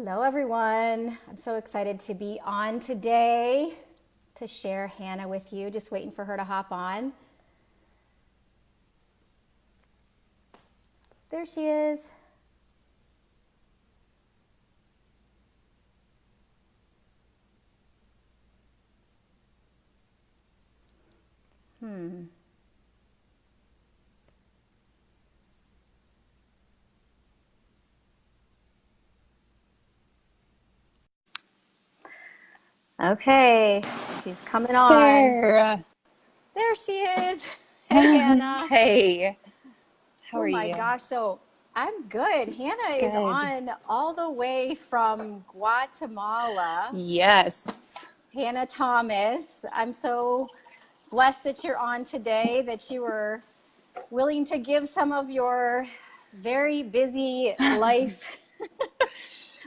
Hello, everyone. I'm so excited to be on today to share Hanna with you. Just waiting for her to hop on. There she is. Okay, she's coming on. There. There she is. Hey, Hanna. Hey, how Oh are my you? gosh. So I'm good. Hanna is Good. on all the way from Guatemala. Yes. Hanna Thomas. I'm so blessed that you're on today, that you were willing to give some of your very busy life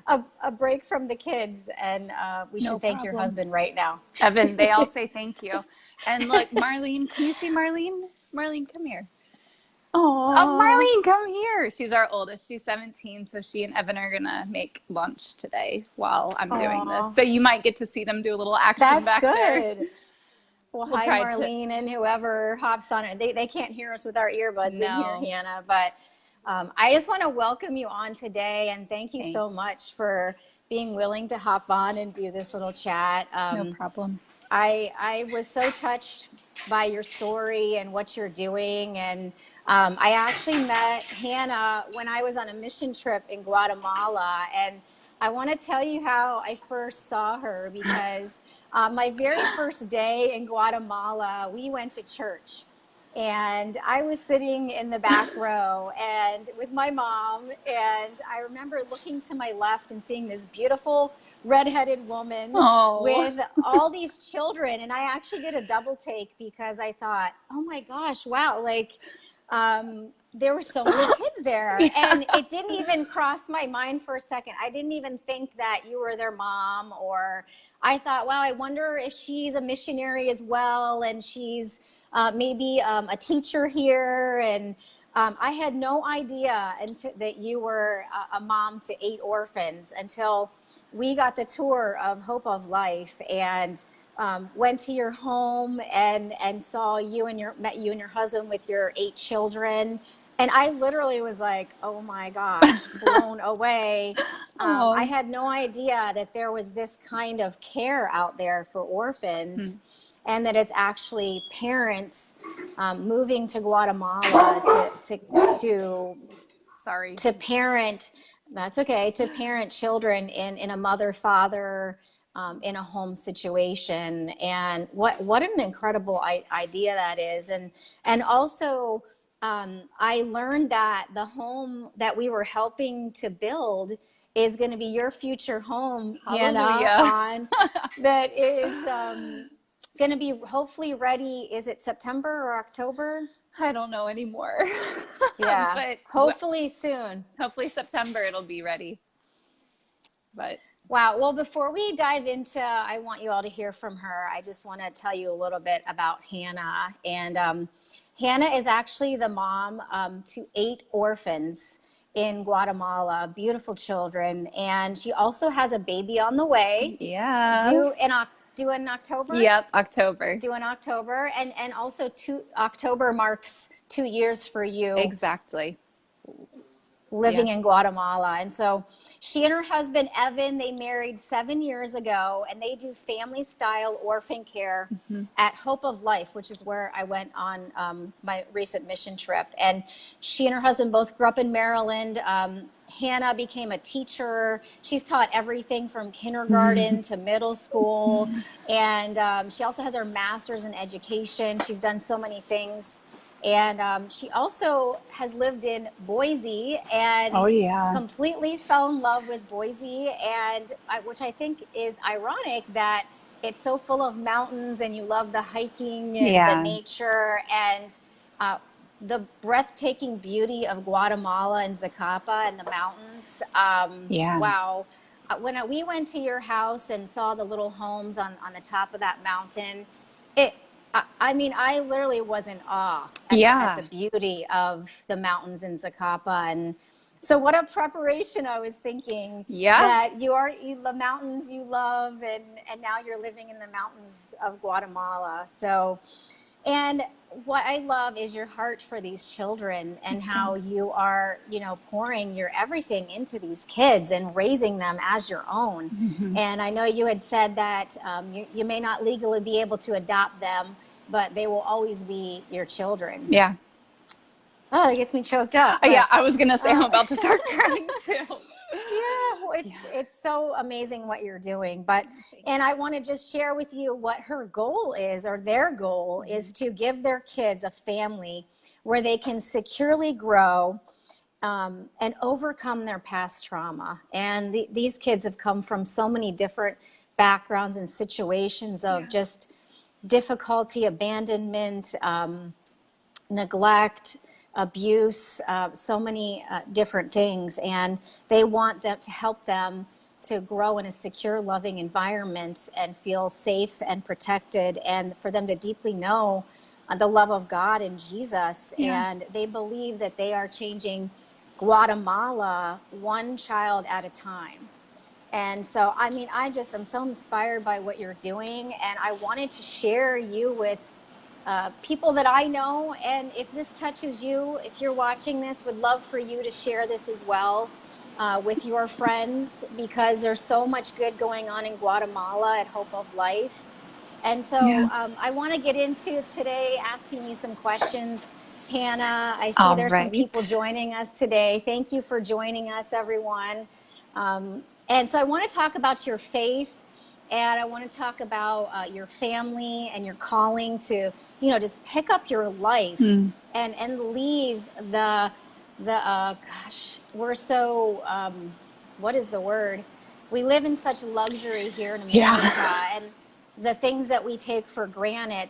a break from the kids. And we No should thank your problem. husband right now. Evan, they all say thank you. And look, Marlene, can you see Marlene? Marlene, come here. Oh, Oh, Marlene, come here. She's our oldest. She's 17, so she and Evan are going to make lunch today while I'm doing this. oh, So you might get to see them do a little action that's back there. good. Well, We'll hi, try to. Marlene, and whoever hops on it. They can't hear us with our earbuds in here, No, Hanna, but I just want to welcome you on today and thank you so thanks. much for being willing to hop on and do this little chat. No problem. I was so touched by your story and what you're doing. And I actually met Hanna when I was on a mission trip in Guatemala. And I want to tell you how I first saw her because my very first day in Guatemala, we went to church. And I was sitting in the back row and with my mom, and I remember looking to my left and seeing this beautiful redheaded woman Oh, with all these children. And I actually did a double take because I thought, oh my gosh, wow, like there were so many kids there. yeah. And it didn't even cross my mind for a second. I didn't even think that you were their mom, or I thought, wow, I wonder if she's a missionary as well. And she's maybe a teacher here. And I had no idea until, that you were a mom to 8 orphans until we got the tour of Hope of Life and went to your home and saw you and met you and your husband with your 8 children. And I literally was like, oh my gosh, blown away. I Oh. had no idea that there was this kind of care out there for Hmm. orphans, and that it's actually parents moving to Guatemala to Sorry. to parent. That's okay, to parent children in a mother father in a home situation. And what an incredible idea that is. And also I learned that the home that we were helping to build is going to be your future home, Hanna, Hallelujah. on that is going to be hopefully ready. Is it September or October? I don't know anymore. Yeah, But hopefully soon. hopefully September it'll be ready. But Wow. Well, before we dive into, I want you all to hear from her. I just want to tell you a little bit about Hanna. And Hanna is actually the mom to 8 orphans in Guatemala, beautiful children. And she also has a baby on the way, yeah. due in, due in October, Yep, October. due in October. And also October marks 2 years for you Exactly. living Yeah. in Guatemala. And so she and her husband, Evan, they married 7 years ago, and they do family style orphan care Hmm. at Hope of Life, which is where I went on my recent mission trip. And she and her husband both grew up in Maryland. Hanna became a teacher. She's taught everything from kindergarten to middle school. And she also has her master's in education. She's done so many things. And she also has lived in Boise and Oh yeah. completely fell in love with Boise, and which I think is ironic that it's so full of mountains and you love the hiking and the Yeah. nature and uh, the breathtaking beauty of Guatemala and Zacapa and the mountains. Yeah. Wow. When we went to your house and saw the little homes on the top of that mountain, it I mean, I literally was in awe at the Yeah. beauty of the mountains in Zacapa. And so what a preparation. I was thinking Yeah. that the mountains you love, and now you're living in the mountains of Guatemala. So, and what I love is your heart for these children and how Thanks. you are, pouring your everything into these kids and raising them as your own. Hmm. And I know you had said that you may not legally be able to adopt them, but they will always be your children. Yeah. Oh, that gets me choked up. Yeah, But I was gonna say I'm um, about to start crying too. yeah, well, Yeah. it's so amazing what you're doing. But and Thanks. I want to just share with you what her goal is, or their goal is, Mhm. to give their kids a family where they can securely grow, and overcome their past trauma. And these kids have come from so many different backgrounds and situations of Yeah. just difficulty, abandonment, neglect, abuse, so many different things. And they want them to help them to grow in a secure, loving environment and feel safe and protected, and for them to deeply know the love of God and Jesus. Yeah. And they believe that they are changing Guatemala one child at a time. And so, I mean, I'm so inspired by what you're doing. And I wanted to share you with people that I know. And if this touches you, if you're watching this, would love for you to share this as well with your friends, because there's so much good going on in Guatemala at Hope of Life. And so Yeah. I want to get into today asking you some questions. Hannah, I see All there's some people right. joining us today. Thank you for joining us, everyone. And so I want to talk about your faith, and I want to talk about your family and your calling to, just pick up your life Mm. and leave gosh, we're so, what is the word? We live in such luxury here in America, Yeah. and the things that we take for granted,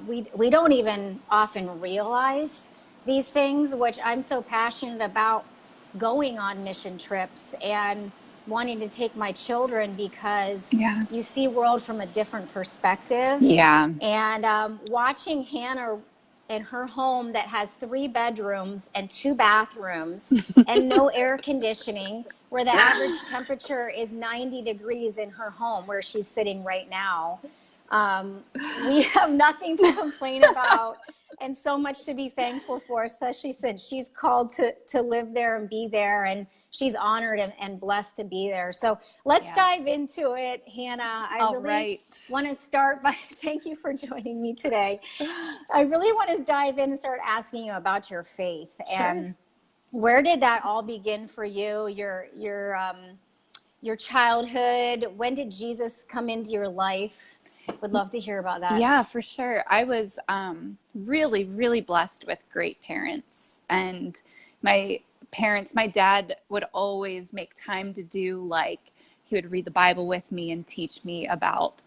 we don't even often realize these things, which I'm so passionate about, going on mission trips and wanting to take my children, because Yeah. you see world from a different perspective. Yeah. And watching Hannah in her home that has 3 bedrooms and 2 bathrooms and no air conditioning, where the average temperature is 90 degrees in her home where she's sitting right now. Um, we have nothing to complain about, and so much to be thankful for, especially since she's called to live there and be there. And she's honored and blessed to be there. So let's Yeah. dive into it, Hannah. I All really right. want to start by thank you for joining me today. I really want to dive in and start asking you about your faith, Sure. and where did that all begin for you? Your childhood. When did Jesus come into your life? Would love to hear about that. Yeah, for sure. I was really, really blessed with great parents. And my parents, my dad would always make time to do, like, he would read the Bible with me and teach me about,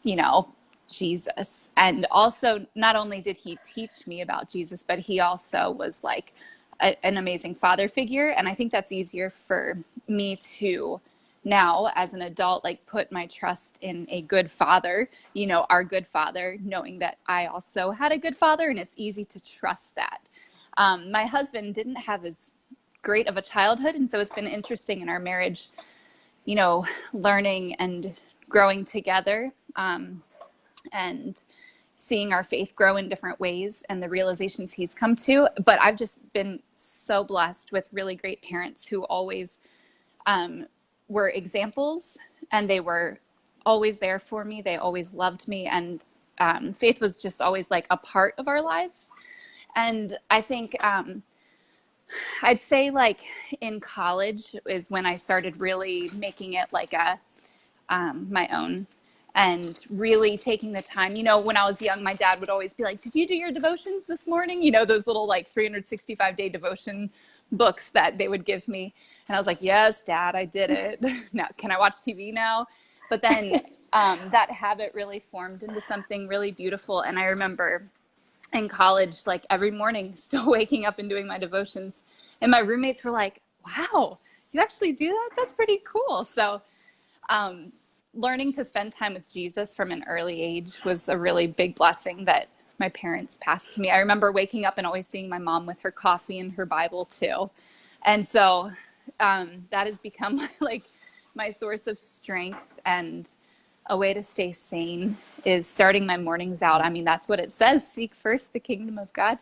you know, Jesus. And also, not only did he teach me about Jesus, but he also was like an amazing father figure. And I think that's easier for me to now as an adult, like, put my trust in a good father, our good father, knowing that I also had a good father, and it's easy to trust that. My husband didn't have as great of a childhood, and so it's been interesting in our marriage, learning and growing together, and seeing our faith grow in different ways and the realizations he's come to. But I've just been so blessed with really great parents who always were examples, and they were always there for me. They always loved me, and faith was just always like a part of our lives. And I think I'd say, like, in college is when I started really making it like a my own, and really taking the time. When I was young, my dad would always be like, "Did you do your devotions this morning?" Those little, like, 365-day devotion books that they would give me. And I was like, "Yes, Dad, I did it." Now, can I watch TV now? But then that habit really formed into something really beautiful. And I remember in college, like, every morning, still waking up and doing my devotions. And my roommates were like, "Wow, you actually do that? That's pretty cool." So learning to spend time with Jesus from an early age was a really big blessing that my parents passed to me. I remember waking up and always seeing my mom with her coffee and her Bible too. And so that has become like my source of strength, and a way to stay sane is starting my mornings out. I mean, that's what it says, seek first the kingdom of God.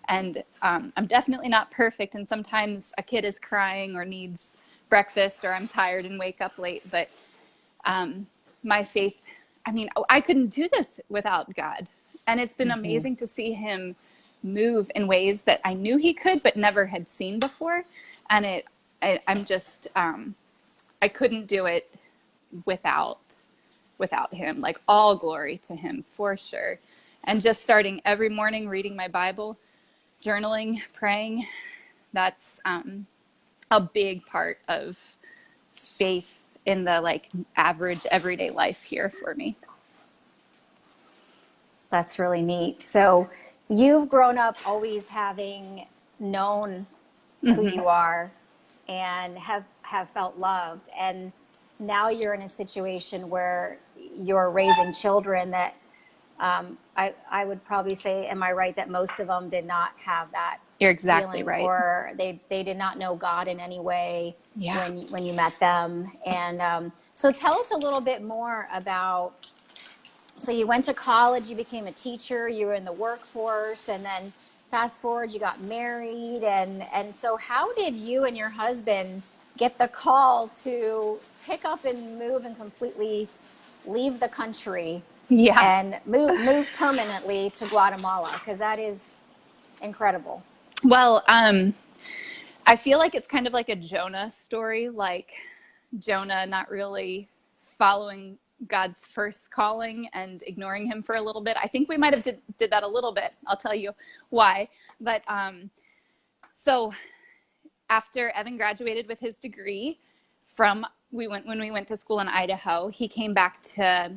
And I'm definitely not perfect. And sometimes a kid is crying or needs breakfast, or I'm tired and wake up late. But my faith, I mean, I couldn't do this without God. And it's been amazing to see him move in ways that I knew he could, but never had seen before. And I'm just, I couldn't do it without him. Like, all glory to him for sure. And just starting every morning, reading my Bible, journaling, praying, that's a big part of faith in the like average everyday life here for me. That's really neat. So you've grown up always having known who you are and have felt loved. And now you're in a situation where you're raising children that I would probably say, am I right, that most of them did not have that? You're exactly feeling, right. or they did not know God in any way when you met them. And so tell us a little bit more about, so you went to college, you became a teacher, you were in the workforce, and then fast forward, you got married. And so how did you and your husband get the call to pick up and move and completely leave the country and move permanently to Guatemala? Because that is incredible. Well, I feel like it's kind of like a Jonah story, like Jonah not really following God's first calling and ignoring him for a little bit. I think we might have did that a little bit. I'll tell you why. But so after Evan graduated with his degree when we went to school in Idaho, we came back to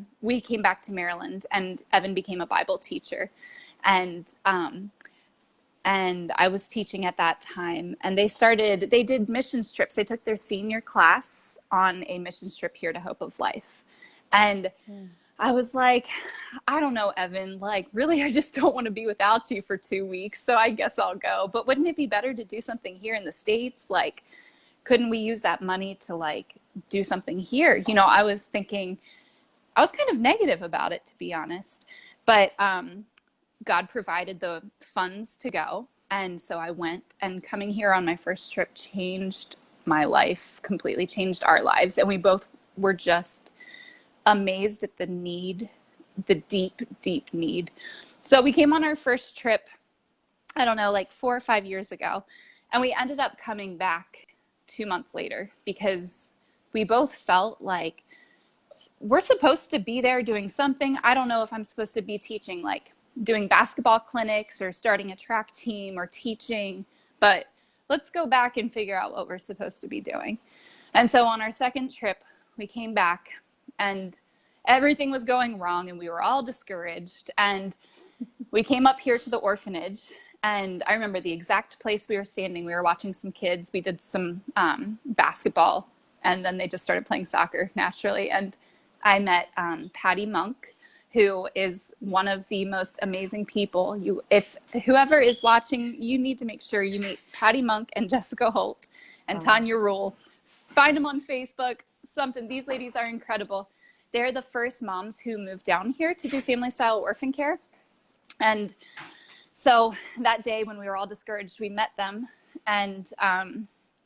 Maryland, and Evan became a Bible teacher. And I was teaching at that time, and they did missions trips. They took their senior class on a missions trip here to Hope of Life. And I was like, I don't know, Evan, like, really, I just don't want to be without you for 2 weeks. So I guess I'll go. But wouldn't it be better to do something here in the States? Like, couldn't we use that money to like do something here? You know, I was kind of negative about it, to be honest. But God provided the funds to go. And so I went, and coming here on my first trip changed my life, completely changed our lives. And we both were just amazed at the need, the deep, deep need. So we came on our first trip, I don't know, like 4 or 5 years ago. And we ended up coming back 2 months later because we both felt like we're supposed to be there doing something. I don't know if I'm supposed to be teaching, like doing basketball clinics or starting a track team or teaching, but let's go back and figure out what we're supposed to be doing. And so on our second trip, we came back and everything was going wrong and we were all discouraged. And we came up here to the orphanage, and I remember the exact place we were standing. We were watching some kids. We did some basketball, and then they just started playing soccer naturally. And I met Patty Monk, who is one of the most amazing people. If whoever is watching, you need to make sure you meet Patty Monk and Jessica Holt and Tanya Rule. Find them on Facebook, something. These ladies are incredible. They're the first moms who moved down here to do family style orphan care. And so that day when we were all discouraged, we met them. And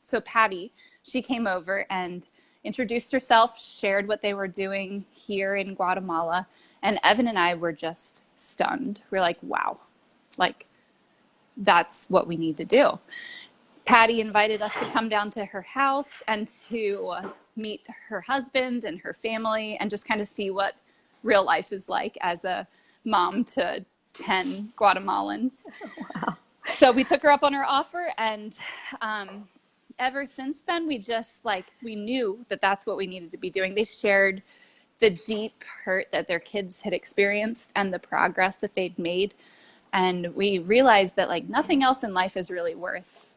so Patty, she came over and introduced herself, shared what they were doing here in Guatemala. And Evan and I were just stunned. We're like, wow, like, that's what we need to do. Patty invited us to come down to her house and to meet her husband and her family and just kind of see what real life is like as a mom to 10 Guatemalans. Wow. So we took her up on her offer, and ever since then, we knew that that's what we needed to be doing. They shared the deep hurt that their kids had experienced and the progress that they'd made. And we realized that like nothing else in life is really worth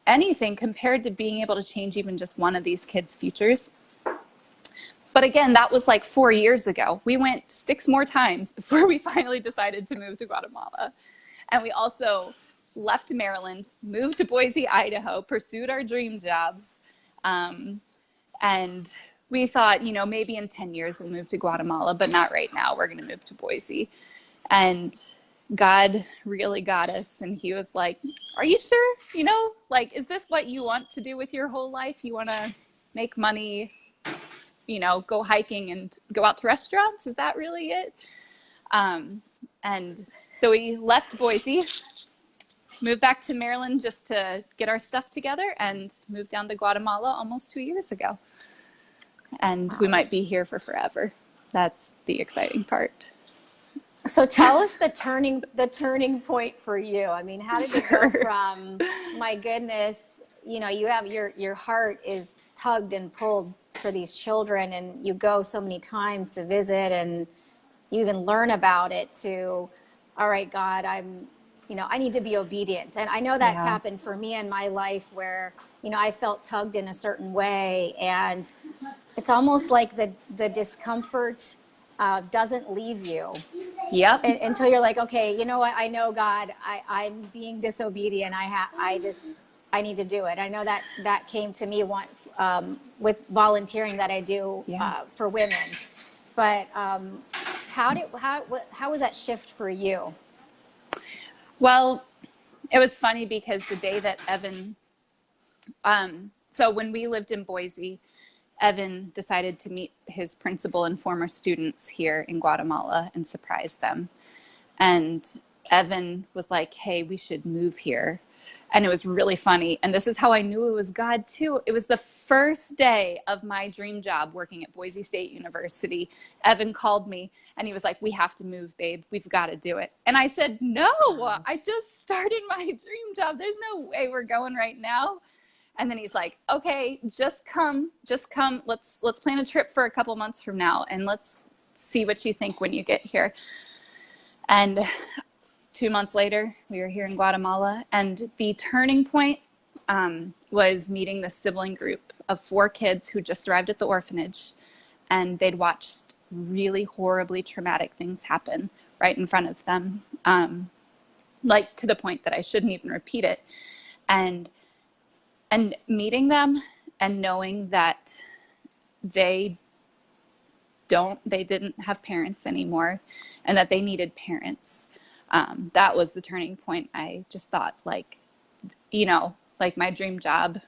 anything compared to being able to change even just one of these kids' futures. But again, that was like 4 years ago. We went 6 more times before we finally decided to move to Guatemala. And we also left Maryland, moved to Boise, Idaho, pursued our dream jobs. And we thought, maybe in 10 years we'll move to Guatemala, but not right now. We're going to move to Boise. And God really got us. And he was like, are you sure? Is this what you want to do with your whole life? You want to make money, go hiking and go out to restaurants? Is that really it? And so we left Boise, moved back to Maryland just to get our stuff together, and moved down to Guatemala almost 2 years ago. And we might be here for forever. That's the exciting part. So tell us the turning point for you. I mean, how did it go from, my goodness, you have your heart is tugged and pulled for these children, and you go so many times to visit, and you even learn about it, to, all right, God, I need to be obedient. And I know that's happened for me in my life, where, I felt tugged in a certain way, and it's almost like the discomfort doesn't leave you. Yep. Until you're like, okay, you know what? I know, God, I'm being disobedient. I need to do it. I know that came to me once with volunteering that I do for women. But how was that shift for you? Well, it was funny because the day that Evan, so when we lived in Boise, Evan decided to meet his principal and former students here in Guatemala and surprise them. And Evan was like, hey, we should move here. And it was really funny. And this is how I knew it was God too. It was the first day of my dream job working at Boise State University. Evan called me and he was like, we have to move, babe. We've got to do it. And I said, no, I just started my dream job. There's no way we're going right now. And then he's like, okay, just come. Let's plan a trip for a couple months from now, and let's see what you think when you get here. And 2 months later, we were here in Guatemala, and the turning point was meeting the sibling group of 4 kids who just arrived at the orphanage, and they'd watched really horribly traumatic things happen right in front of them, like to the point that I shouldn't even repeat it. And meeting them and knowing that they didn't have parents anymore, and that they needed parents. That was the turning point. I just thought, like my dream job,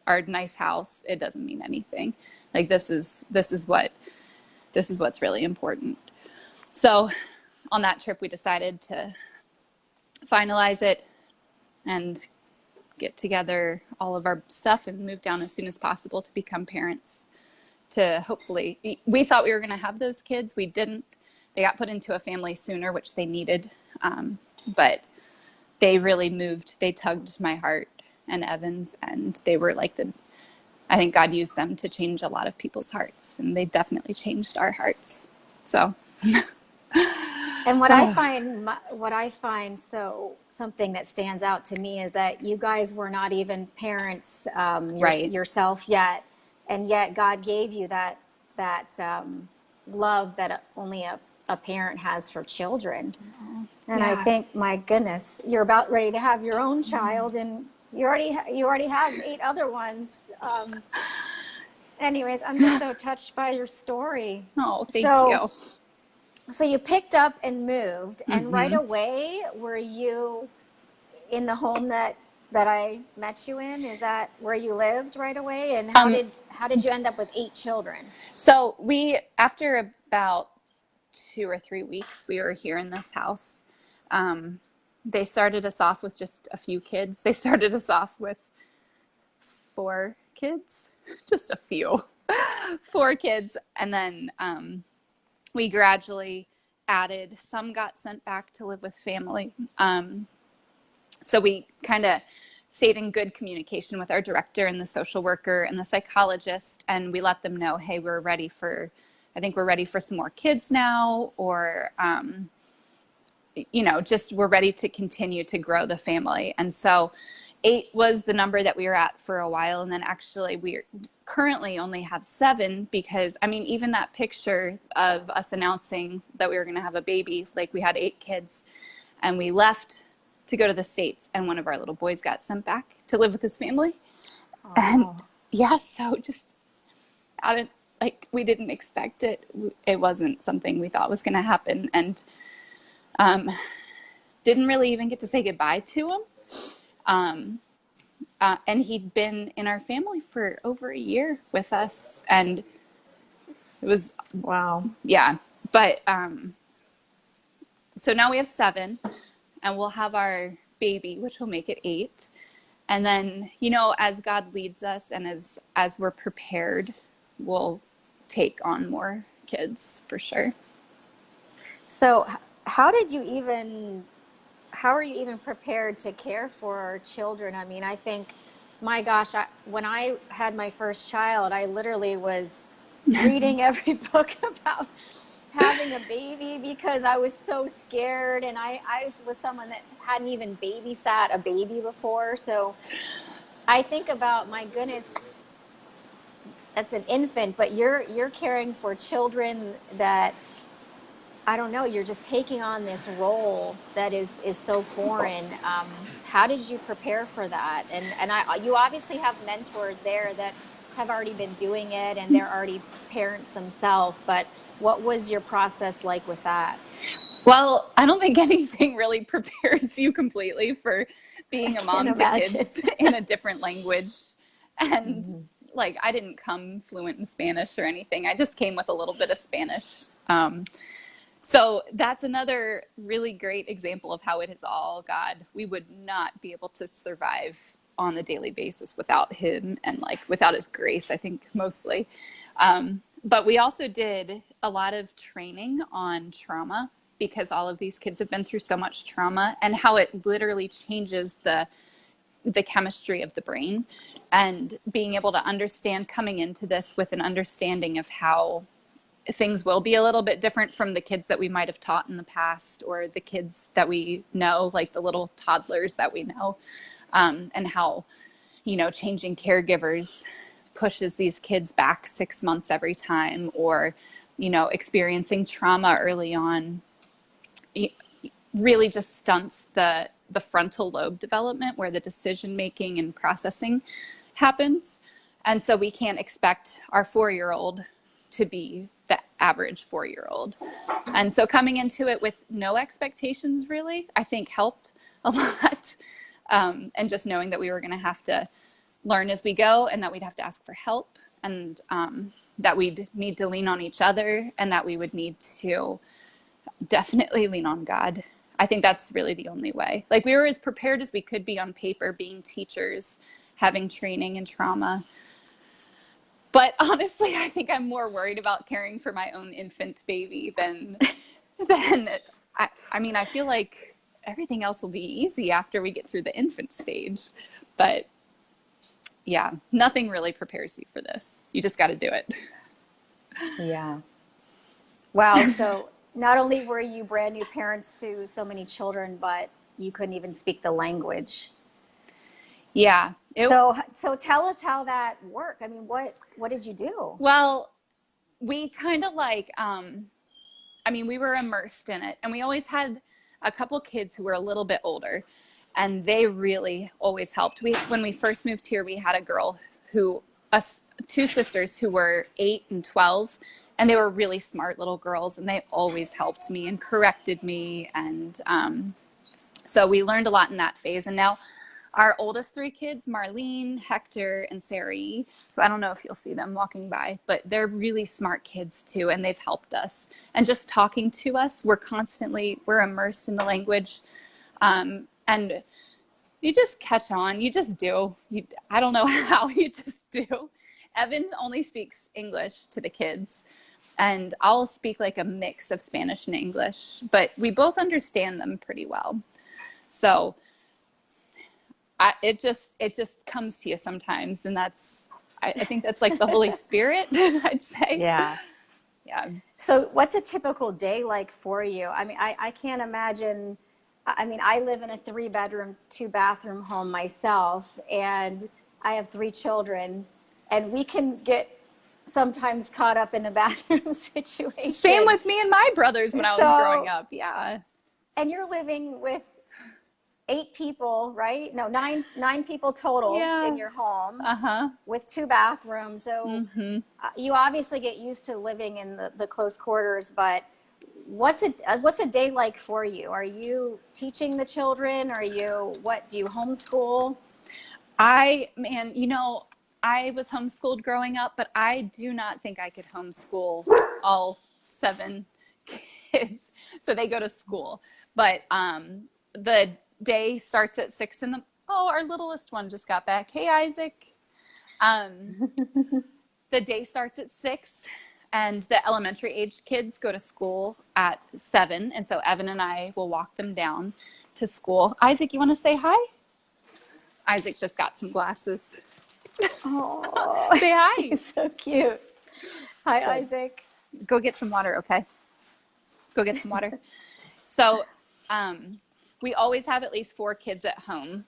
our nice house, it doesn't mean anything. Like this is what's really important. So on that trip, we decided to finalize it and get together all of our stuff and move down as soon as possible to become parents, to hopefully, we thought we were going to have those kids. We didn't. They got put into a family sooner, which they needed. But they really moved. They tugged my heart and Evan's, and they were like I think God used them to change a lot of people's hearts, and they definitely changed our hearts. So. And what I find so something that stands out to me is that you guys were not even parents yourself yet, and yet God gave you that love that only a parent has for children. And I think, my goodness, you're about ready to have your own child, and you already have 8 other ones. Anyways, I'm just so touched by your story. Oh, thank you. So you picked up and moved, and right away, were you in the home that I met you in? Is that where you lived right away? And how did you end up with 8 children? So after about 2 or 3 weeks, we were here in this house. They started us off with just a few kids. They started us off with 4 kids, just a few, 4 kids. And then we gradually added, some got sent back to live with family. So we kind of stayed in good communication with our director and the social worker and the psychologist. And we let them know, hey, we're ready for some more kids now, or, just we're ready to continue to grow the family. And so 8 was the number that we were at for a while. And then actually we currently only have 7 because, I mean, even that picture of us announcing that we were going to have a baby, like we had 8 kids and we left to go to the States and one of our little boys got sent back to live with his family. Oh. And yeah, so just out of, like, we didn't expect it. It wasn't something we thought was going to happen. And didn't really even get to say goodbye to him. And he'd been in our family for over a year with us, and it was, Wow. yeah. But so now we have 7, and we'll have our baby, which will make it 8. And then, you know, as God leads us and as we're prepared, we'll take on more kids for sure. So how are you even prepared to care for children? I mean, I think, my gosh, when I had my first child, I literally was reading every book about having a baby because I was so scared. And I was someone that hadn't even babysat a baby before. So I think about, my goodness, that's an infant, but you're caring for children that, I don't know, you're just taking on this role that is so foreign. How did you prepare for that? And you obviously have mentors there that have already been doing it and they're already parents themselves, but what was your process like with that? Well, I don't think anything really prepares you completely for being a mom to kids in a different language. And like, I didn't come fluent in Spanish or anything. I just came with a little bit of Spanish. So that's another really great example of how it is all God. We would not be able to survive on a daily basis without him and like without his grace, I think mostly. But we also did a lot of training on trauma because all of these kids have been through so much trauma and how it literally changes the chemistry of the brain, and being able to understand coming into this with an understanding of how things will be a little bit different from the kids that we might have taught in the past or the kids that we know, like the little toddlers that we know, and how, you know, changing caregivers pushes these kids back 6 months every time, or, you know, experiencing trauma early on really just stunts the frontal lobe development where the decision making and processing happens. And so we can't expect our 4-year-old to be the average 4-year-old. And so coming into it with no expectations really, I think helped a lot. And just knowing that we were going to have to learn as we go, and that we'd have to ask for help, and that we'd need to lean on each other, and that we would need to definitely lean on God. I think that's really the only way. Like, we were as prepared as we could be on paper, being teachers, having training in trauma. But honestly, I think I'm more worried about caring for my own infant baby than I mean, I feel like everything else will be easy after we get through the infant stage. But yeah, nothing really prepares you for this. You just got to do it. Yeah. Wow. So not only were you brand new parents to so many children, but you couldn't even speak the language. Yeah. So tell us how that worked. I mean, what did you do? Well, we kind of like, I mean, we were immersed in it, and we always had a couple kids who were a little bit older, and they really always helped. When we first moved here, we had a girl two sisters who were 8 and 12, and they were really smart little girls, and they always helped me and corrected me. And so we learned a lot in that phase. And now our oldest 3 kids, Marlene, Hector, and Sarah, who I don't know if you'll see them walking by, but they're really smart kids too, and they've helped us. And just talking to us, we're immersed in the language. And you just catch on. You just do. I don't know how, you just do. Evan only speaks English to the kids, and I'll speak like a mix of Spanish and English, but we both understand them pretty well. So it just comes to you sometimes, and I think that's like the Holy Spirit, I'd say. Yeah. Yeah. So what's a typical day like for you? I mean, I can't imagine I mean, I live in a 3-bedroom, 2-bathroom home myself, and I have 3 children, and we can get sometimes caught up in the bathroom Same situation. with me and my brothers when I was growing So, up. Yeah. and you're living with 8 people, right? No, nine people total in Yeah. your home Uh-huh. with 2 bathrooms. So Mm-hmm. you obviously get used to living in the close quarters, but what's a day like for you? Are you teaching the children? What do you homeschool? Man, I was homeschooled growing up, but I do not think I could homeschool all 7 kids. So they go to school. But the day starts at 6 in the, oh, our littlest one just got back. Hey, Isaac. Um, the day starts at 6, and the elementary age kids go to school at 7. And so Evan and I will walk them down to school. Isaac, you want to say hi? Isaac just got some glasses. Oh, Say hi. he's so cute. Hi, Good. Isaac. Go get some water, okay? Go get some water. So we always have at least 4 kids at home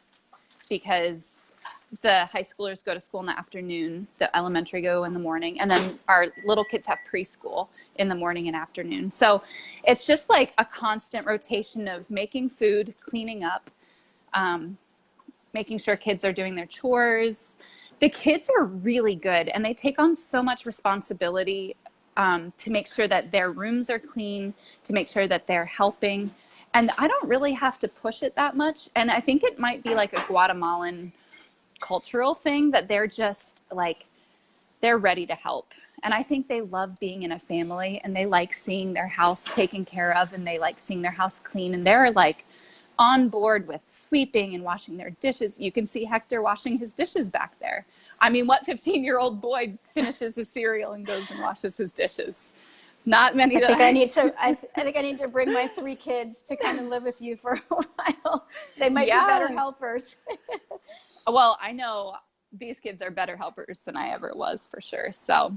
because the high schoolers go to school in the afternoon, the elementary go in the morning, and then our little kids have preschool in the morning and afternoon. So it's just like a constant rotation of making food, cleaning up, making sure kids are doing their chores. The kids are really good, and they take on so much responsibility to make sure that their rooms are clean, to make sure that they're helping. And I don't really have to push it that much. And I think it might be like a Guatemalan cultural thing that they're just like, they're ready to help. And I think they love being in a family, and they like seeing their house taken care of, and they like seeing their house clean. And they're like on board with sweeping and washing their dishes. You can see Hector washing his dishes back there. I mean, what 15-year-old boy finishes his cereal and goes and washes his dishes? Not many. I think I need to bring my 3 kids to come and live with you for a while. They might be better helpers. Well, I know these kids are better helpers than I ever was, for sure. So,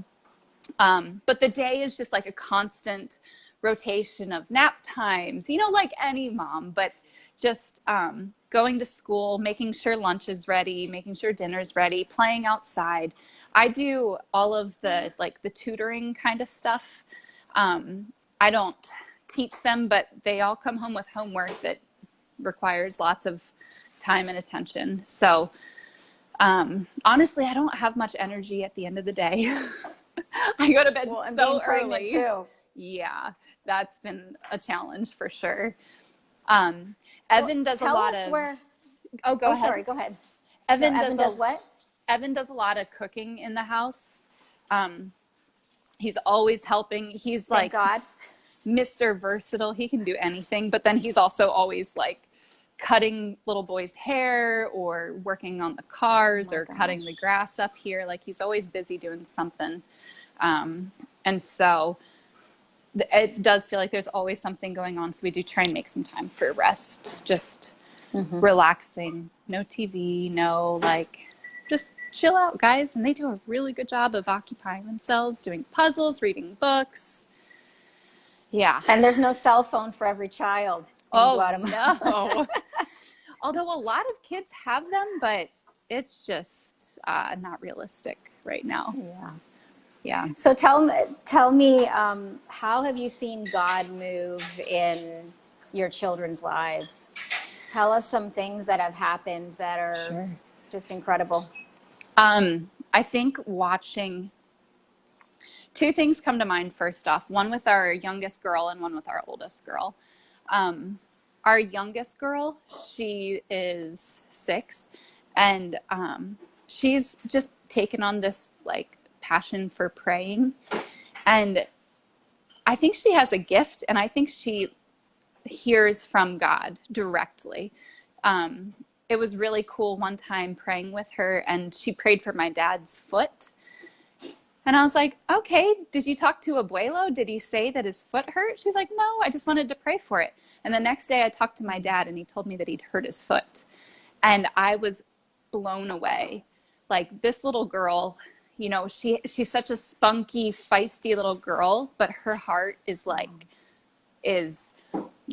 but the day is just like a constant rotation of nap times, like any mom, but just going to school, making sure lunch is ready, making sure dinner's ready, playing outside. I do all of the tutoring kind of stuff. I don't teach them, but they all come home with homework that requires lots of time and attention. So honestly, I don't have much energy at the end of the day. I go to bed so early. Too. Yeah, that's been a challenge for sure. Evan does a lot of. Oh, go ahead. Sorry, go ahead. Evan does what? Evan does a lot of cooking in the house. He's always helping. He's Thank God. Mr. Versatile. He can do anything, but then he's also always like cutting little boys' hair or working on the cars or cutting the grass up here. Like he's always busy doing something. And so it does feel like there's always something going on. So we do try and make some time for rest, just relaxing, no TV, just chill out, guys. And they do a really good job of occupying themselves, doing puzzles, reading books. Yeah. And there's no cell phone for every child in Guatemala. No. Although a lot of kids have them, but it's just not realistic right now. Yeah. So tell me, how have you seen God move in your children's lives? Tell us some things that have happened that are just incredible. I think watching, 2 things come to mind first off, one with our youngest girl and one with our oldest girl. Our youngest girl, she is 6, and she's just taken on this passion for praying. And I think she has a gift, and I think she hears from God directly. It was really cool one time praying with her, and she prayed for my dad's foot. And I was like, okay, did you talk to Abuelo? Did he say that his foot hurt? She's like, no, I just wanted to pray for it. And the next day I talked to my dad, and he told me that he'd hurt his foot. And I was blown away. Like, this little girl, she's such a spunky, feisty little girl, but her heart is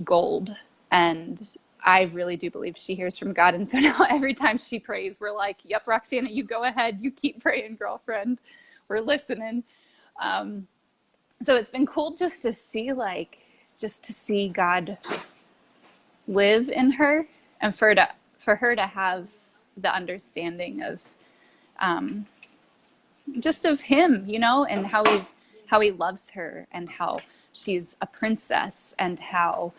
gold. And I really do believe she hears from God. And so now every time she prays, we're like, yep, Roxana, you go ahead. You keep praying, girlfriend. We're listening. So it's been cool just to see God live in her, and for her to have the understanding of just of him, you know, and how he loves her, and how she's a princess, and how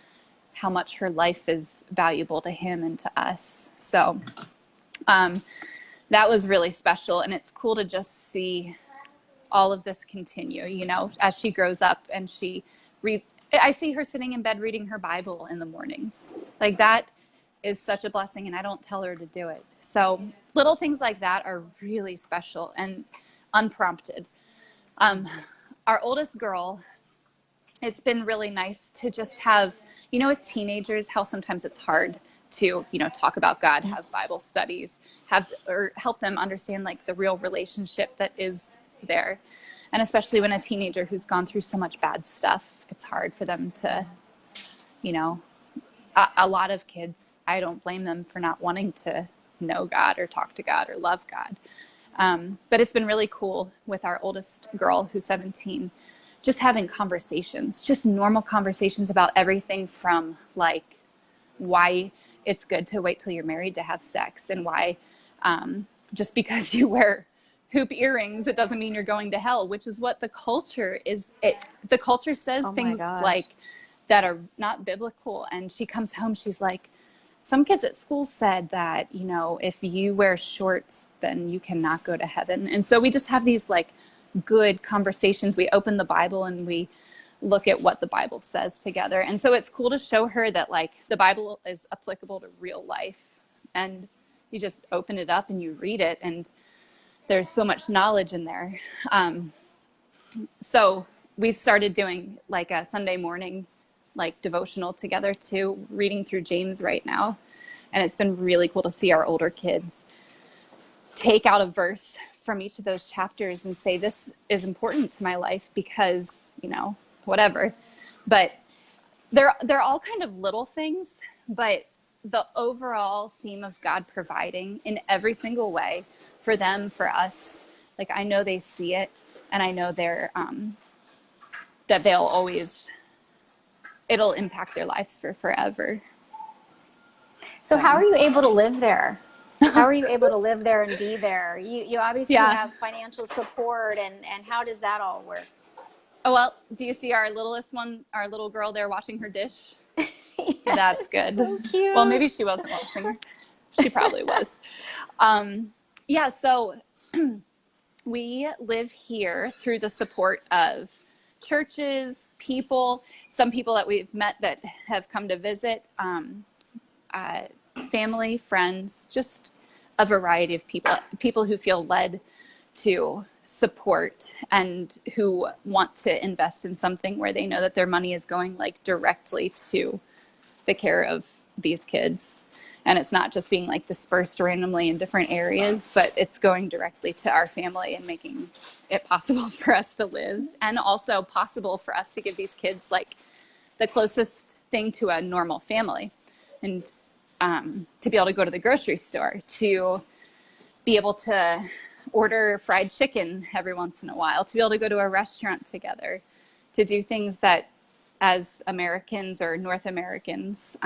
much her life is valuable to him and to us. So that was really special. And it's cool to just see all of this continue, you know, as she grows up, and I see her sitting in bed reading her Bible in the mornings. Like, that is such a blessing, and I don't tell her to do it. So little things like that are really special and unprompted. Our oldest girl, it's been really nice to just have, you know, with teenagers, how sometimes it's hard to, you know, talk about God, have Bible studies, or help them understand like the real relationship that is there. And especially when a teenager who's gone through so much bad stuff, it's hard for them to, you know, a lot of kids, I don't blame them for not wanting to know God or talk to God or love God. But it's been really cool with our oldest girl, who's 17, just having conversations, just normal conversations about everything from like why it's good to wait till you're married to have sex, and why just because you wear hoop earrings, it doesn't mean you're going to hell, which is what the culture is. The culture says things like that are not biblical. And she comes home, she's like, some kids at school said that, you know, if you wear shorts, then you cannot go to heaven. And so we just have these like good conversations. We open the Bible and we look at what the Bible says together. And so it's cool to show her that like the Bible is applicable to real life, and you just open it up and you read it, and there's so much knowledge in there. So we've started doing like a Sunday morning like devotional together too, reading through James right now. And it's been really cool to see our older kids take out a verse from each of those chapters and say, this is important to my life because, you know, whatever. But they're all kind of little things, but the overall theme of God providing in every single way for them, for us, like I know they see it, and I know they're that they'll always, it'll impact their lives for forever. So how are you able to live there? How are you able to live there and be there? You obviously have financial support, and how does that all work? Oh, well, do you see our littlest one, our little girl there washing her dish? Yes, that's good. So cute. Well, maybe she wasn't washing her. She probably was. Yeah, so we live here through the support of churches, people, some people that we've met that have come to visit, family, friends, just a variety of people who feel led to support and who want to invest in something where they know that their money is going like directly to the care of these kids. And it's not just being like dispersed randomly in different areas, but it's going directly to our family and making it possible for us to live, and also possible for us to give these kids like the closest thing to a normal family, and to be able to go to the grocery store, to be able to order fried chicken every once in a while, to be able to go to a restaurant together, to do things that as Americans or North Americans,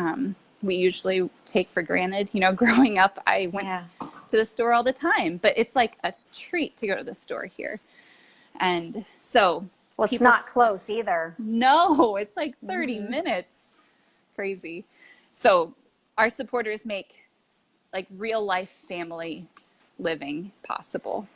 we usually take for granted. You know, growing up, I went to the store all the time, but it's like a treat to go to the store here. And so, well, it's not close either. No, it's like 30 minutes. Crazy. So our supporters make like real life family living possible.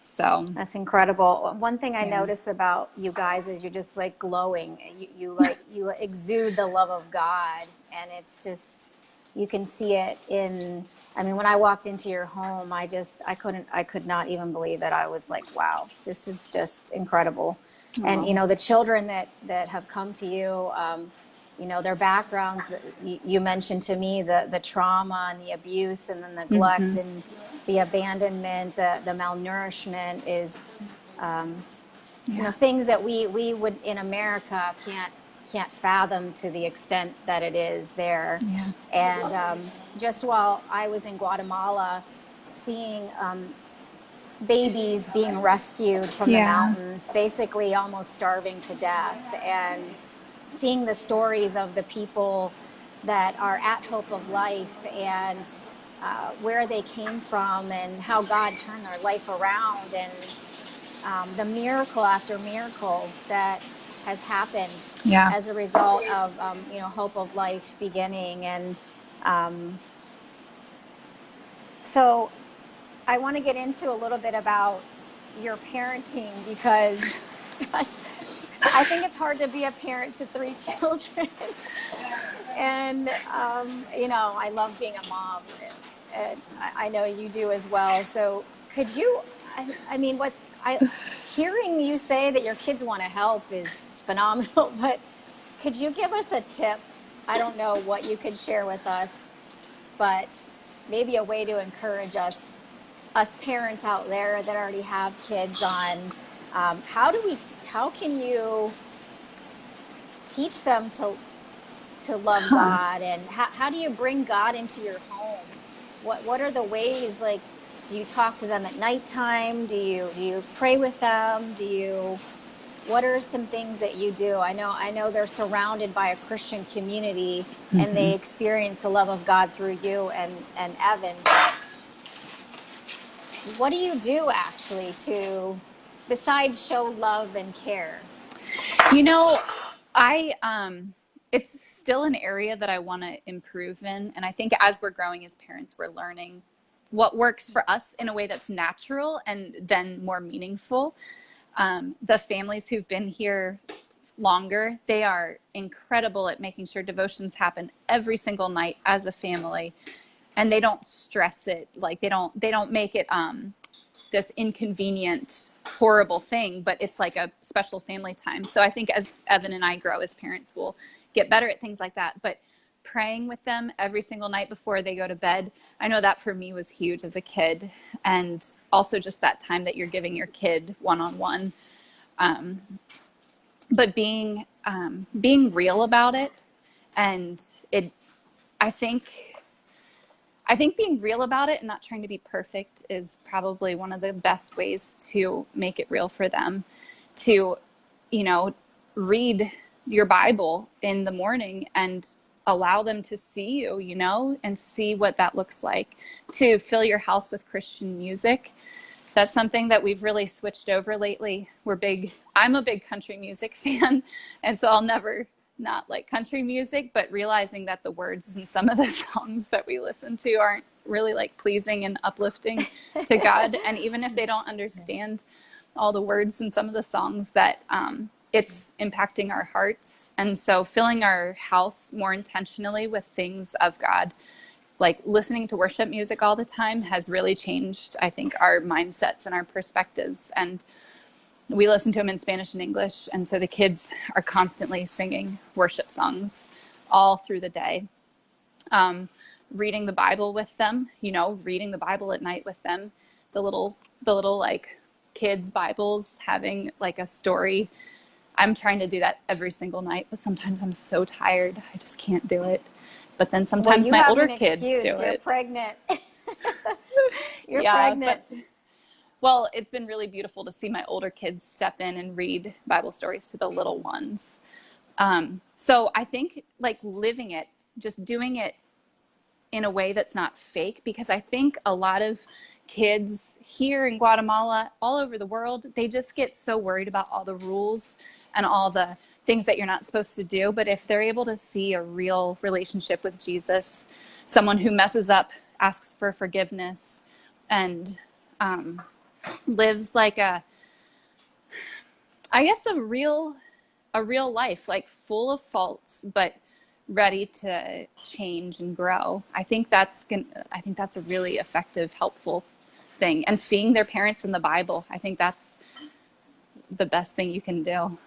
So that's incredible. One thing I notice about you guys is you're just like glowing. You exude the love of God, and it's just, you can see it in, I mean, when I walked into your home, I could not even believe it. I was like, wow, this is just incredible. And, you know, the children that have come to you, you know, their backgrounds, you mentioned to me the trauma and the abuse and the neglect and the abandonment, the malnourishment is, you know, things that we would in America can't fathom to the extent that it is there. Yeah. And just while I was in Guatemala, seeing babies being rescued from the Yeah. mountains, basically almost starving to death, and seeing the stories of the people that are at Hope of Life, and where they came from and how God turned their life around, and the miracle after miracle that has happened Yeah. as a result of Hope of Life beginning. And so I want to get into a little bit about your parenting, because gosh, I think it's hard to be a parent to 3 children. And I love being a mom, and I know you do as well. So could you, I mean, hearing you say that your kids want to help is phenomenal, but could you give us a tip? I don't know what you could share with us, but maybe a way to encourage us parents out there that already have kids on, how can you teach them to love God, and how do you bring God into your home? What are the ways? Like, do you talk to them at nighttime? Do you pray with them? What are some things that you do? I know they're surrounded by a Christian community, and they experience the love of God through you and Evan. But what do you do actually to, besides show love and care? I it's still an area that I want to improve in, and I think as we're growing as parents, we're learning what works for us in a way that's natural and then more meaningful. The families who've been here longer, they are incredible at making sure devotions happen every single night as a family, and they don't stress it. Like they don't make it this inconvenient, horrible thing, but it's like a special family time. So I think as Evan and I grow as parents, we'll get better at things like that. But praying with them every single night before they go to bed, I know that for me was huge as a kid. And also just that time that you're giving your kid one-on-one. But being real about it, and I think being real about it and not trying to be perfect is probably one of the best ways to make it real for them. To, read your Bible in the morning and allow them to see you, and see what that looks like. To fill your house with Christian music. That's something that we've really switched over lately. I'm a big country music fan, and so I'll never not like country music, but realizing that the words in some of the songs that we listen to aren't really like pleasing and uplifting to God. And even if they don't understand all the words in some of the songs, that it's impacting our hearts. And so filling our house more intentionally with things of God, like listening to worship music all the time, has really changed, I think, our mindsets and our perspectives. And we listen to them in Spanish and English. And so the kids are constantly singing worship songs all through the day. Reading the Bible with them, reading the Bible at night with them, the little like kids' Bibles, having like a story. I'm trying to do that every single night, but sometimes I'm so tired, I just can't do it. But then sometimes my older kids do it. You're pregnant. You're pregnant. Well, it's been really beautiful to see my older kids step in and read Bible stories to the little ones. So I think like living it, just doing it in a way that's not fake, because I think a lot of kids here in Guatemala, all over the world, they just get so worried about all the rules and all the things that you're not supposed to do. But if they're able to see a real relationship with Jesus, someone who messes up, asks for forgiveness, and lives like a real life, like full of faults, but ready to change and grow. I think that's a really effective, helpful thing. And seeing their parents in the Bible, I think that's the best thing you can do.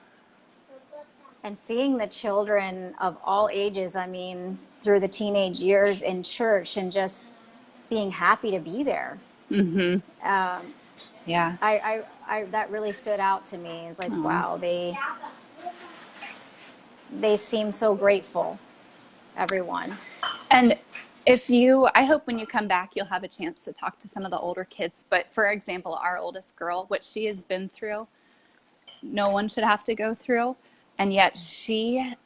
And seeing the children of all ages, I mean, through the teenage years in church, and just being happy to be there. Yeah. I that really stood out to me. It's like, wow, they seem so grateful, everyone. And I hope when you come back, you'll have a chance to talk to some of the older kids. But for example, our oldest girl, what she has been through, no one should have to go through. And yet she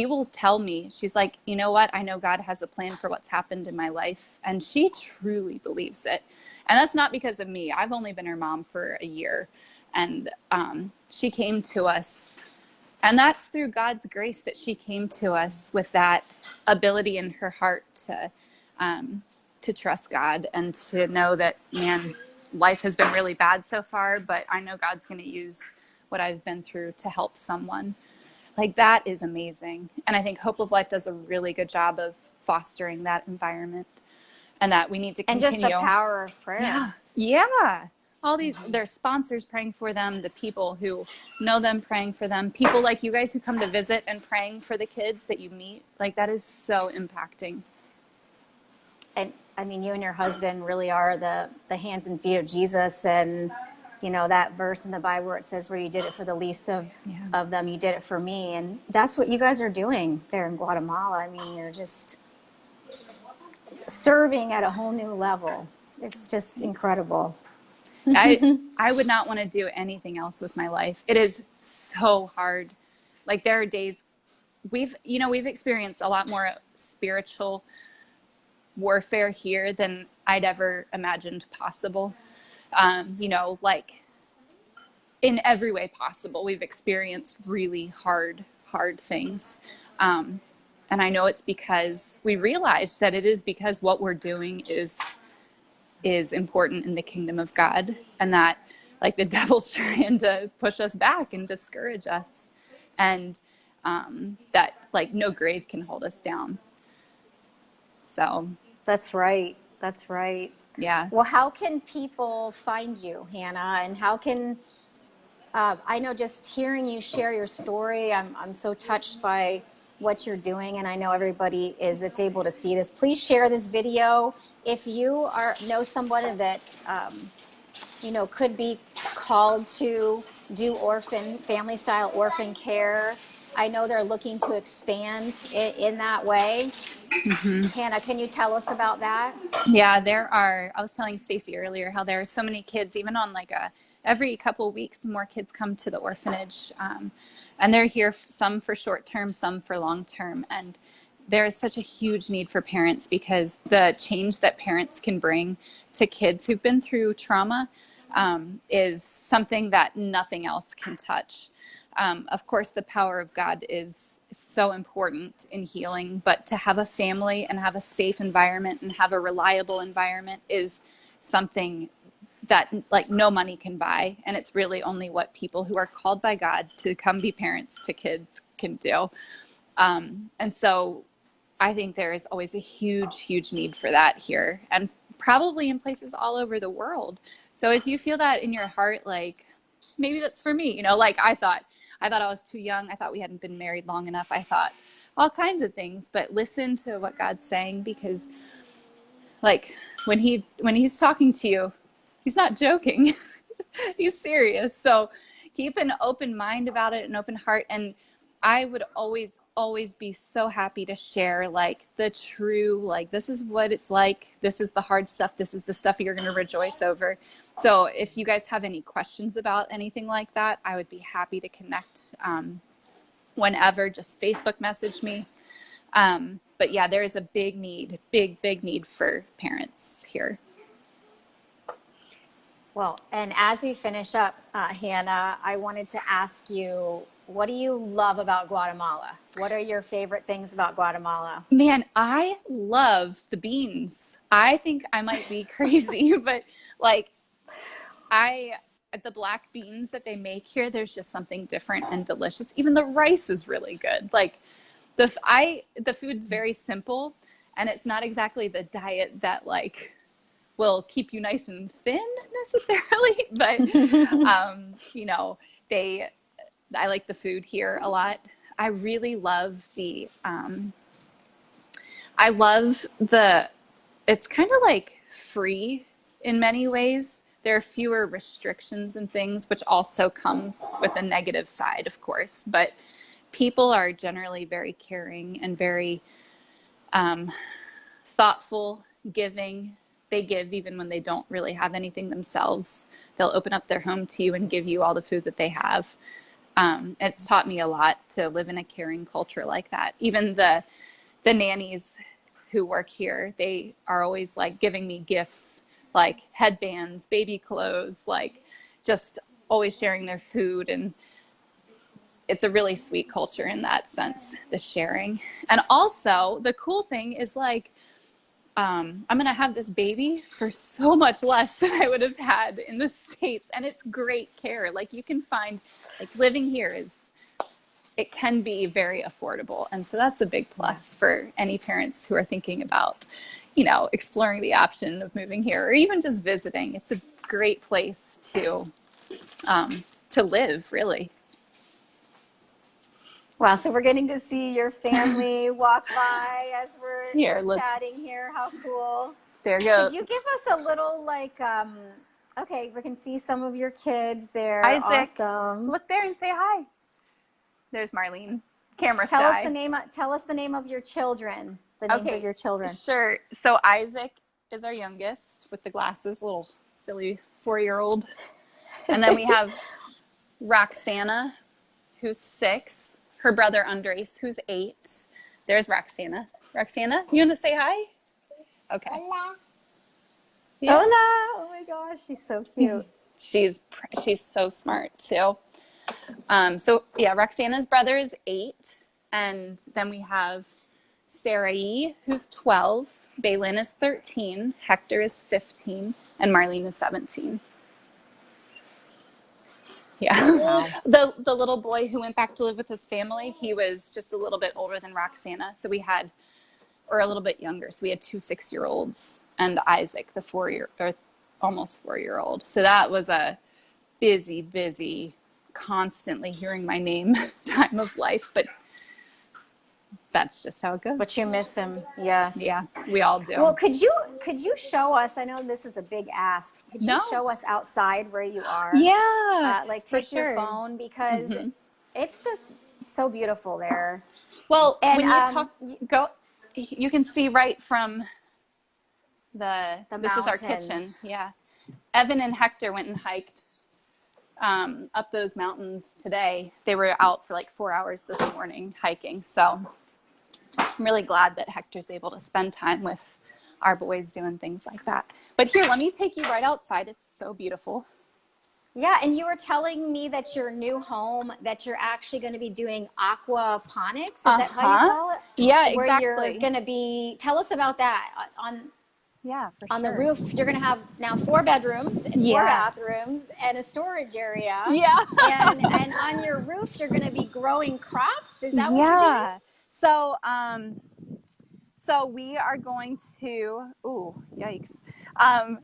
will tell me, she's like, you know what? I know God has a plan for what's happened in my life. And she truly believes it. And that's not because of me. I've only been her mom for a year. And she came to us. And that's through God's grace that she came to us with that ability in her heart to trust God and to know that, man, life has been really bad so far, but I know God's going to use what I've been through to help someone. Like, that is amazing. And I think Hope of Life does a really good job of fostering that environment, and that we need to continue. And just the power of prayer. Yeah. All these, their sponsors praying for them, the people who know them praying for them, people like you guys who come to visit and praying for the kids that you meet. Like, that is so impacting. And I mean, you and your husband really are the hands and feet of Jesus. And, you know, that verse in the Bible where it says, where you did it for the least of them, you did it for me. And that's what you guys are doing there in Guatemala. I mean, you're just serving at a whole new level. It's just incredible. I would not want to do anything else with my life. It is so hard. Like, there are days we've experienced a lot more spiritual warfare here than I'd ever imagined possible. Like, in every way possible, we've experienced really hard things. And I know it's because we realized that it is because what we're doing is important in the kingdom of God, and that, like, the devil's trying to push us back and discourage us, and that, like, no grave can hold us down. So That's right. yeah. Well, how can people find you, Hanna? And how can I know, just hearing you share your story, I'm so touched by what you're doing, and I know everybody that's able to see this. Please share this video. If you know someone that could be called to do family style orphan care, I know they're looking to expand in that way. Mm-hmm. Hanna, can you tell us about that? Yeah, I was telling Stacy earlier how there are so many kids, even on like every couple of weeks, more kids come to the orphanage, and they're here, some for short term, some for long term. And there is such a huge need for parents, because the change that parents can bring to kids who've been through trauma is something that nothing else can touch. Of course, the power of God is so important in healing, but to have a family and have a safe environment and have a reliable environment is something that, like, no money can buy. And it's really only what people who are called by God to come be parents to kids can do. And so I think there is always a huge need for that here, and probably in places all over the world. So if you feel that in your heart, like, maybe that's for me, like I thought I was too young. I thought we hadn't been married long enough. I thought all kinds of things, but listen to what God's saying, because, like, when he's talking to you, he's not joking. He's serious. So keep an open mind about it, an open heart. And I would always be so happy to share, like, the true, like, this is what it's like. This is the hard stuff. This is the stuff you're going to rejoice over. So if you guys have any questions about anything like that, I would be happy to connect whenever. Just Facebook message me. But yeah, there is a big need for parents here. Well, and as we finish up, Hanna, I wanted to ask you, what do you love about Guatemala? What are your favorite things about Guatemala? Man, I love the beans. I think I might be crazy, but, like, the black beans that they make here, there's just something different and delicious. Even the rice is really good. Like, the food's very simple, and it's not exactly the diet that, like, will keep you nice and thin necessarily, but I like the food here a lot. I really love it's kind of like free in many ways. There are fewer restrictions and things, which also comes with a negative side, of course, but people are generally very caring and very thoughtful, giving. They give even when they don't really have anything themselves. They'll open up their home to you and give you all the food that they have. It's taught me a lot to live in a caring culture like that. Even the nannies who work here, they are always like giving me gifts, like headbands, baby clothes, like just always sharing their food. And it's a really sweet culture in that sense, the sharing. And also the cool thing is like, I'm going to have this baby for so much less than I would have had in the States. And it's great care. Like you can find, like living here it can be very affordable. And so that's a big plus for any parents who are thinking about, exploring the option of moving here or even just visiting. It's a great place to live, really. Wow, so we're getting to see your family walk by as we're chatting here. How cool. There you go. Could you give us a little okay, we can see some of your kids there. Isaac, awesome. Look there and say hi. There's Marlene. Camera Tell shy. Tell us the name of your children. The names of your children. Sure. So Isaac is our youngest with the glasses, little silly 4-year-old. And then we have Roxana, who's 6. Her brother Andres, who's 8. There's Roxana. Roxana, you want to say hi? Okay. Hola. Yeah. Hola. Oh my gosh, she's so cute. She's so smart too. Roxana's brother is 8, and then we have Sarai, who's 12. Baylin is 13. Hector is 15, and Marlene is 17. Yeah. Wow. The little boy who went back to live with his family, he was just a little bit older than Roxana. So or a little bit younger. So we had 2 6-year-olds and Isaac, the almost 4-year-old. So that was a busy, constantly hearing my name time of life. But that's just how it goes. But you miss him. Yes. Yeah, we all do. Well, could you show us, I know this is a big ask. Could you show us outside where you are? Yeah. Take your phone because it's just so beautiful there. Well, and when you can see right from the this mountains. Is our kitchen. Yeah. Evan and Hector went and hiked up those mountains today. They were out for like 4 hours this morning hiking. So I'm really glad that Hector's able to spend time with our boys doing things like that. But here, let me take you right outside. It's so beautiful. Yeah, and you were telling me that your new home, that you're actually going to be doing aquaponics. Is that how you call it? Yeah, exactly. Where you're going to be, tell us about that. On the roof, you're going to have now 4 bedrooms and 4 bathrooms and a storage area. Yeah. and on your roof, you're going to be growing crops. Is that what you're doing? So we are going to,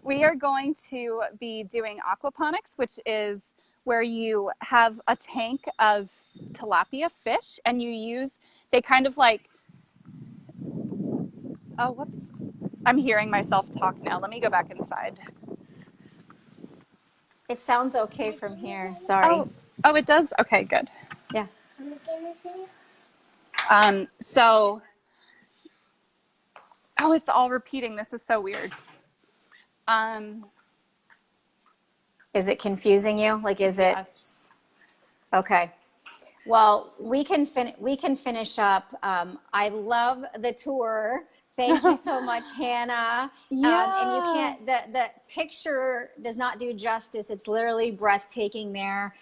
we are going to be doing aquaponics, which is where you have a tank of tilapia fish and they kind of like, whoops. I'm hearing myself talk now. Let me go back inside. It sounds okay from here. Sorry. Oh, it does? Okay, good. Yeah. It's all repeating. This is so weird. Is it confusing you? Yes. Okay. Well, we can finish up. I love the tour. Thank you so much, Hanna. Yeah. And you can't, the picture does not do justice. It's literally breathtaking there.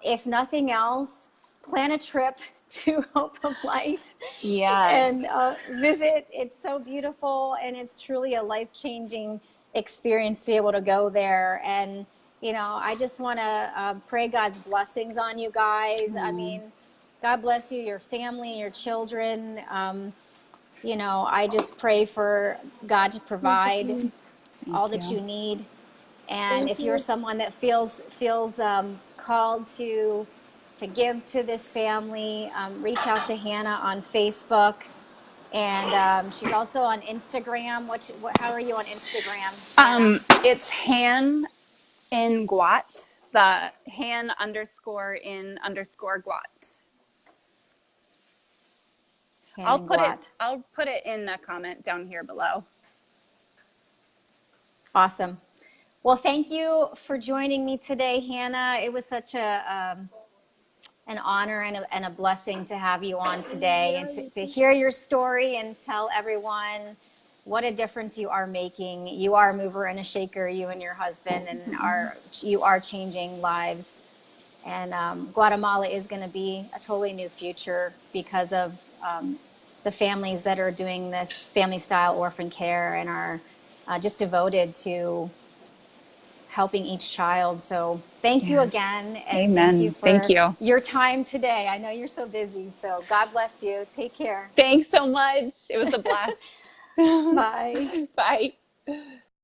If nothing else, plan a trip to Hope of Life. Yes. And visit. It's so beautiful, and it's truly a life-changing experience to be able to go there. And, I just want to pray God's blessings on you guys. I mean, God bless you, your family, your children. I just pray for God to provide all that you need. And if you're someone that feels called to give to this family, reach out to Hanna on Facebook. And she's also on Instagram. How are you on Instagram? It's Han in Guat, the Han _in_Guat. Hannah and Guat. I'll put it in a comment down here below. Awesome. Well, thank you for joining me today, Hannah. It was such an honor and a blessing to have you on today, and to hear your story and tell everyone what a difference you are making. You are a mover and a shaker, you and your husband, and you are changing lives. And Guatemala is going to be a totally new future because of the families that are doing this family style orphan care and are just devoted to helping each child. So thank you again. And Amen. thank you for your time today. I know you're so busy. So God bless you. Take care. Thanks so much. It was a blast. Bye. Bye.